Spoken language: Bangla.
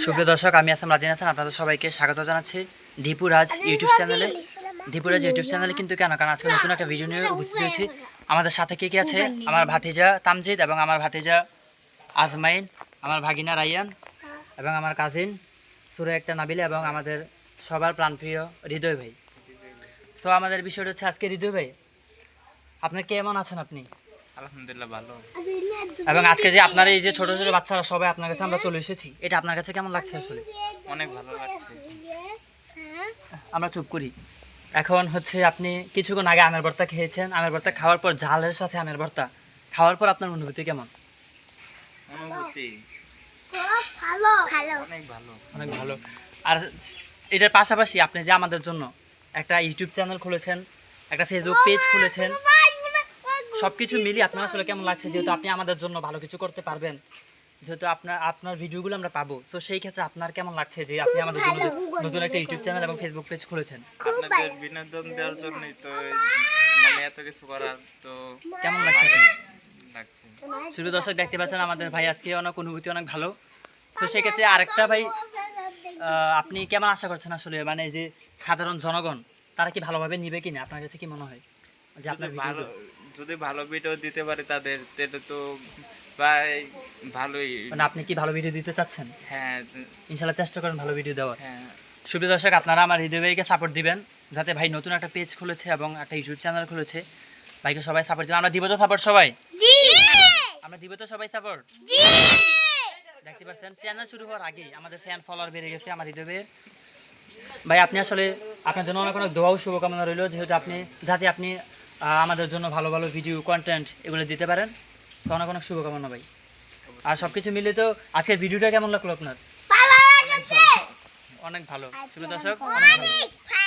সুপ্রিয় দর্শক, আমি আসাম রাজিন হাসান, আপনাদের সবাইকে স্বাগত জানাচ্ছি দীপুরাজ ইউটিউব চ্যানেলে। দীপুরাজ ইউটিউব চ্যানেলে কিন্তু কারণ আজকে নতুন একটা ভিডিও নিয়ে উপস্থিত হয়েছি। আমাদের সাথে কে কে আছে? আমার ভাতিজা তামজিদ এবং আমার ভাতিজা আজমাইন, আমার ভাগিনা রাইয়ান এবং আমার কাজিন সুরে একটা নাবিল এবং আমাদের সবার প্রাণপ্রিয় হৃদয় ভাই। তো আমাদের বিষয়টা হচ্ছে আজকে হৃদয় ভাই, আপনার কেমন আছেন? আপনি? আলহামদুলিল্লাহ ভালো। এবং আজকে যে আপনার এই যে ছোট ছোট বাচ্চারা সবাই আপনার কাছে আমরা চলে এসেছি, এটা আপনার কাছে কেমন লাগছে? আসলে অনেক ভালো লাগছে। আমরা চুপ করি। এখন হচ্ছে আপনি কিছুক্ষণ আগে আমের ভর্তা খেয়েছেন, আমের ভর্তা খাওয়ার পর ঝালের সাথে আমের ভর্তা খাওয়ার পর আপনার অনুভূতি কেমন? অনুভূতি অনেক ভালো। অনেক ভালো। আর এটার পাশাপাশি আপনি যে আমাদের জন্য একটা ইউটিউব চ্যানেল খুলেছেন, একটা ফেসবুক পেজ খুলেছেন, সবকিছু মিলিয়ে আপনার আসলে কেমন লাগছে? যেহেতু আপনি আমাদের জন্য ভালো কিছু করতে পারবেন, যেহেতু আপনার ভিডিওগুলো আমরা পাবো, তো সেই ক্ষেত্রে আপনার কেমন লাগছে যে আপনি আমাদের জন্য নতুন একটা ইউটিউব চ্যানেল এবং ফেসবুক পেজ খুলেছেন? আপনাদের বিনোদন দেওয়ার জন্যই তো মানে এত কিছু করার, তো কেমন লাগছে আপনি? লাগছে। শুধু দর্শক দেখতে পাচ্ছেন আমাদের ভাই আজকে অনেক অনুভূতি অনেক ভালো। তো সেক্ষেত্রে আরেকটা ভাই, আপনি কেমন আশা করছেন আসলে, মানে যে সাধারণ জনগণ তারা কি ভালোভাবে নিবে কিনা, আপনার কাছে কি মনে হয় যে আপনার ভালো, ভিডিও? যদি ভালো ভিডিও দিতে পারে তাদের, এটা তো প্রায় ভালোই। মানে আপনি কি ভালো ভিডিও দিতে চাচ্ছেন? হ্যাঁ ইনশাল্লাহ চেষ্টা করেন ভালো ভিডিও দেওয়ার। হ্যাঁ। সুপ্রিয় দর্শক, আপনারা আমার হৃদয় ভাইকে সাপোর্ট দিবেন, যাতে ভাই নতুন একটা পেজ খুলেছে এবং একটা ইউটিউব চ্যানেল খুলেছে। ভাইকে সবাই সাপোর্ট দিবেন। আমরা দিব তো সাপোর্ট সবাই? আমরা দিব তো সবাই সাপোর্ট? দেখতে পাচ্ছেন চ্যানেল শুরু হওয়ার আগেই আমাদের ফ্যান ফলোয়ার বেড়ে গেছে আমার হৃদয় ভাইয়ের। ভাই আপনি আসলে আপনার জন্য অনেক অনেক দোয়া ও শুভকামনা রইল, যেহেতু যাতে আপনি আমাদের জন্য ভালো ভালো ভিডিও কন্টেন্ট এগুলো দিতে পারেন। তো অনেক অনেক শুভকামনা ভাই। আর সব কিছু মিলে তো আজকের ভিডিওটা কেমন লাগলো আপনার? অনেক ভালো। সুপ্রিয় দর্শক, অনেক ভালো।